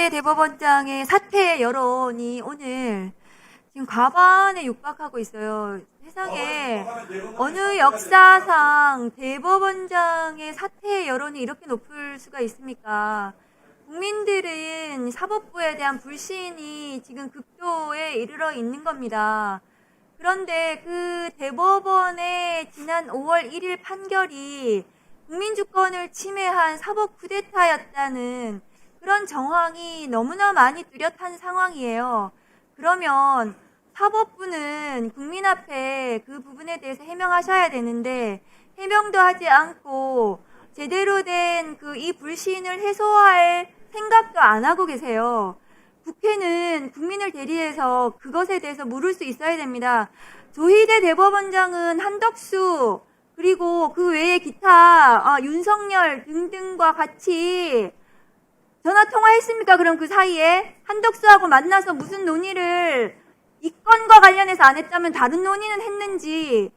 조희대 대법원장의 사퇴 여론이 오늘 지금 과반에 육박하고 있어요. 세상에 어느 역사상 대법원장의 사퇴 여론이 이렇게 높을 수가 있습니까? 국민들은 사법부에 대한 불신이 지금 극도에 이르러 있는 겁니다. 그런데 그 대법원의 지난 5월 1일 판결이 국민주권을 침해한 사법 쿠데타였다는 그런 정황이 너무나 많이 뚜렷한 상황이에요. 그러면 사법부는 국민 앞에 그 부분에 대해서 해명하셔야 되는데 해명도 하지 않고 제대로 된 이 불신을 해소할 생각도 안 하고 계세요. 국회는 국민을 대리해서 그것에 대해서 물을 수 있어야 됩니다. 조희대 대법원장은 한덕수 그리고 그 외에 기타 윤석열 등등과 같이 전화 통화했습니까? 그럼 그 사이에 한덕수하고 만나서 무슨 논의를 이 건과 관련해서 안 했다면 다른 논의는 했는지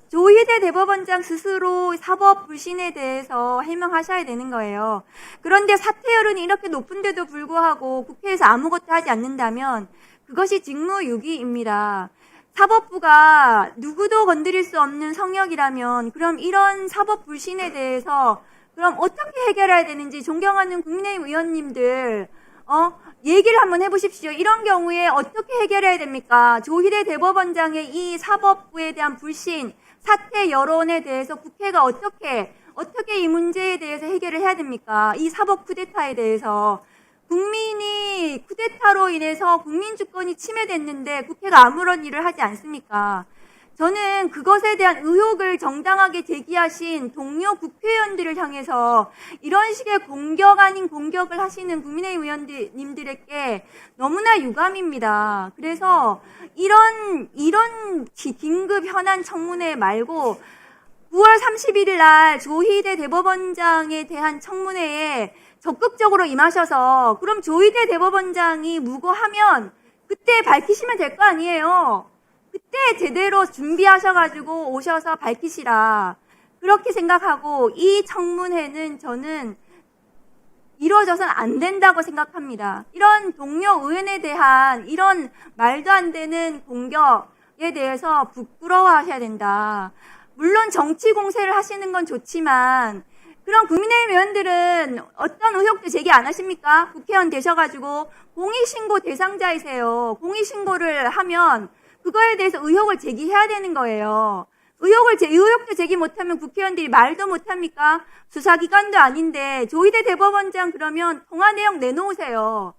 조희대 대법원장 스스로 사법 불신에 대해서 해명하셔야 되는 거예요. 그런데 사퇴 여론이 이렇게 높은데도 불구하고 국회에서 아무것도 하지 않는다면 그것이 직무유기입니다. 사법부가 누구도 건드릴 수 없는 성역이라면 그럼 이런 사법 불신에 대해서 그럼 어떻게 해결해야 되는지 존경하는 국민의힘 의원님들 얘기를 한번 해보십시오. 이런 경우에 어떻게 해결해야 됩니까? 조희대 대법원장의 이 사법부에 대한 불신, 사퇴 여론에 대해서 국회가 어떻게 이 문제에 대해서 해결을 해야 됩니까? 이 사법 쿠데타에 대해서. 국민이 쿠데타로 인해서 국민 주권이 침해됐는데 국회가 아무런 일을 하지 않습니까? 저는 그것에 대한 의혹을 정당하게 제기하신 동료 국회의원들을 향해서 이런 식의 공격 아닌 공격을 하시는 국민의힘 의원님들에게 너무나 유감입니다. 그래서 이런 긴급 현안 청문회 말고 9월 31일 날 조희대 대법원장에 대한 청문회에 적극적으로 임하셔서 그럼 조희대 대법원장이 무고하면 그때 밝히시면 될 거 아니에요. 그때 제대로 준비하셔가지고 오셔서 밝히시라. 그렇게 생각하고 이 청문회는 저는 이루어져서는 안 된다고 생각합니다. 이런 동료 의원에 대한 이런 말도 안 되는 공격에 대해서 부끄러워하셔야 된다. 물론 정치 공세를 하시는 건 좋지만 그럼 국민의힘 의원들은 어떤 의혹도 제기 안 하십니까? 국회의원 되셔가지고 공익신고 대상자이세요. 공익신고를 하면 그거에 대해서 의혹을 제기해야 되는 거예요. 의혹도 제기 못하면 국회의원들이 말도 못합니까? 수사기관도 아닌데 조희대 대법원장 그러면 통화 내용 내놓으세요.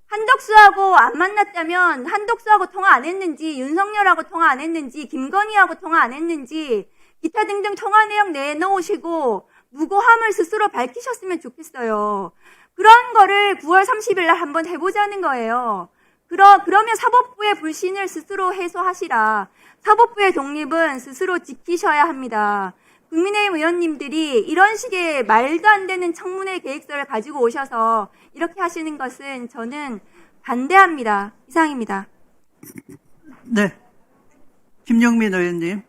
한덕수하고 안 만났다면 한덕수하고 통화 안 했는지, 윤석열하고 통화 안 했는지, 김건희하고 통화 안 했는지 기타 등등 통화 내용 내놓으시고 무고함을 스스로 밝히셨으면 좋겠어요. 그런 거를 9월 30일 날 한번 해보자는 거예요. 그러면 사법부의 불신을 스스로 해소하시라. 사법부의 독립은 스스로 지키셔야 합니다. 국민의힘 의원님들이 이런 식의 말도 안 되는 청문회 계획서를 가지고 오셔서 이렇게 하시는 것은 저는 반대합니다. 이상입니다. 네. 김영민 의원님.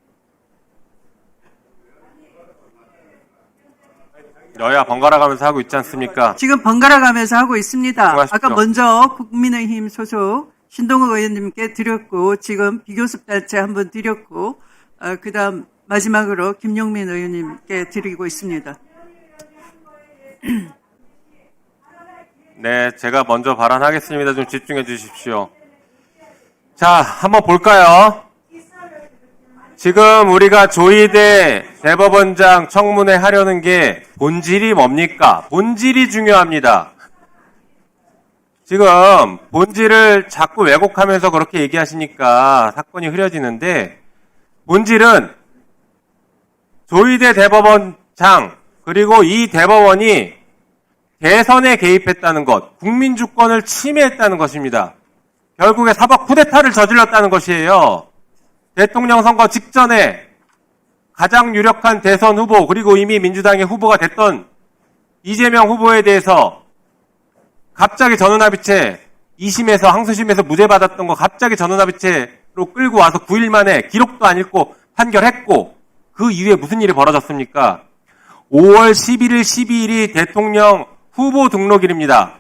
여야 번갈아 가면서 하고 있지 않습니까? 지금 번갈아 가면서 하고 있습니다. 수고하십시오. 아까 먼저 국민의힘 소속 신동욱 의원님께 드렸고 지금 비교섭 단체 한번 드렸고 그다음 마지막으로 김용민 의원님께 드리고 있습니다. 네, 제가 먼저 발언하겠습니다. 좀 집중해 주십시오. 자, 한번 볼까요? 지금 우리가 조희대 대법원장 청문회 하려는 게 본질이 뭡니까? 본질이 중요합니다. 지금 본질을 자꾸 왜곡하면서 그렇게 얘기하시니까 사건이 흐려지는데 본질은 조희대 대법원장 그리고 이 대법원이 대선에 개입했다는 것, 국민주권을 침해했다는 것입니다. 결국에 사법 쿠데타를 저질렀다는 것이에요. 대통령 선거 직전에 가장 유력한 대선 후보 그리고 이미 민주당의 후보가 됐던 이재명 후보에 대해서 갑자기 전원합의체 2심에서 항소심에서 무죄 받았던 거 갑자기 전원합의체로 끌고 와서 9일 만에 기록도 안 읽고 판결했고 그 이후에 무슨 일이 벌어졌습니까? 5월 11일, 12일이 대통령 후보 등록일입니다.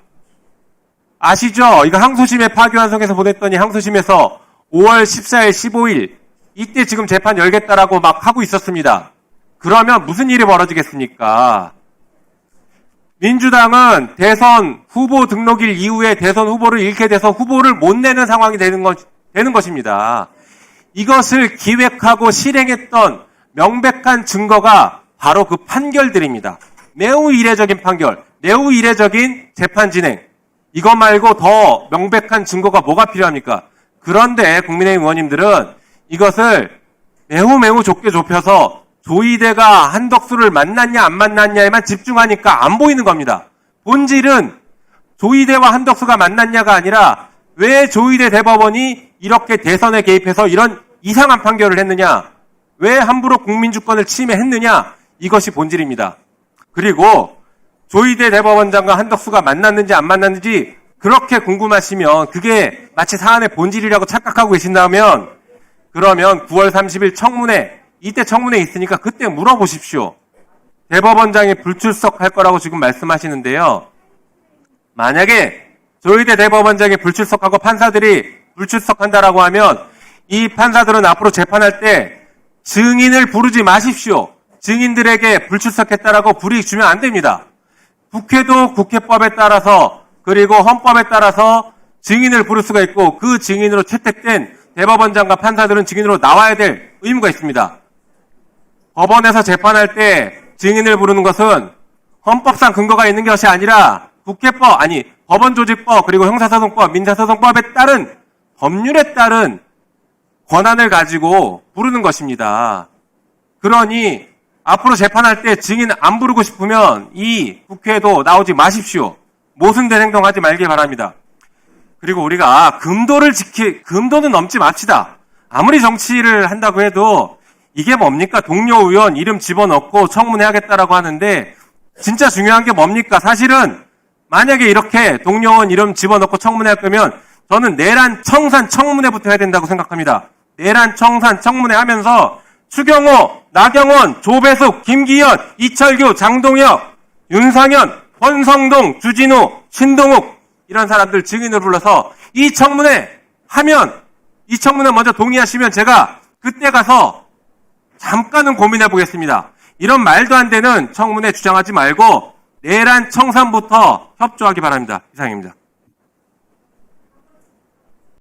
아시죠? 이거 항소심에 파기환송해서 보냈더니 항소심에서 5월 14일, 15일 이때 지금 재판 열겠다라고 막 하고 있었습니다. 그러면 무슨 일이 벌어지겠습니까? 민주당은 대선 후보 등록일 이후에 대선 후보를 잃게 돼서 후보를 못 내는 상황이 되는 것입니다. 이것을 기획하고 실행했던 명백한 증거가 바로 그 판결들입니다. 매우 이례적인 판결, 매우 이례적인 재판 진행. 이것 말고 더 명백한 증거가 뭐가 필요합니까? 그런데 국민의힘 의원님들은 이것을 매우 좁게 좁혀서 조이대가 한덕수를 만났냐 안 만났냐에만 집중하니까 안 보이는 겁니다. 본질은 조이대와 한덕수가 만났냐가 아니라 왜 조이대 대법원이 이렇게 대선에 개입해서 이런 이상한 판결을 했느냐, 왜 함부로 국민주권을 침해했느냐, 이것이 본질입니다. 그리고 조이대 대법원장과 한덕수가 만났는지 안 만났는지 그렇게 궁금하시면 그게 마치 사안의 본질이라고 착각하고 계신다면 그러면 9월 30일 청문회, 이때 청문회 있으니까 그때 물어보십시오. 대법원장이 불출석할 거라고 지금 말씀하시는데요. 만약에 조이대 대법원장이 불출석하고 판사들이 불출석한다라고 하면 이 판사들은 앞으로 재판할 때 증인을 부르지 마십시오. 증인들에게 불출석했다라고 불이익 주면 안 됩니다. 국회도 국회법에 따라서 그리고 헌법에 따라서 증인을 부를 수가 있고 그 증인으로 채택된 대법원장과 판사들은 증인으로 나와야 될 의무가 있습니다. 법원에서 재판할 때 증인을 부르는 것은 헌법상 근거가 있는 것이 아니라 국회법, 아니 법원조직법 그리고 형사소송법, 민사소송법에 따른 법률에 따른 권한을 가지고 부르는 것입니다. 그러니 앞으로 재판할 때 증인 안 부르고 싶으면 이 국회에도 나오지 마십시오. 모순된 행동하지 말기 바랍니다. 그리고 우리가 금도는 넘지 맙시다. 아무리 정치를 한다고 해도 이게 뭡니까? 동료 의원 이름 집어넣고 청문회 하겠다라고 하는데 진짜 중요한 게 뭡니까? 사실은 만약에 이렇게 동료 의원 이름 집어넣고 청문회 할 거면 저는 내란 청산 청문회부터 해야 된다고 생각합니다. 내란 청산 청문회 하면서 추경호, 나경원, 조배숙, 김기현, 이철규, 장동혁, 윤상현, 권성동, 주진우, 신동욱 이런 사람들 증인을 불러서 이 청문회 먼저 동의하시면 제가 그때 가서 잠깐은 고민해 보겠습니다. 이런 말도 안 되는 청문회 주장하지 말고 내란 청산부터 협조하기 바랍니다. 이상입니다.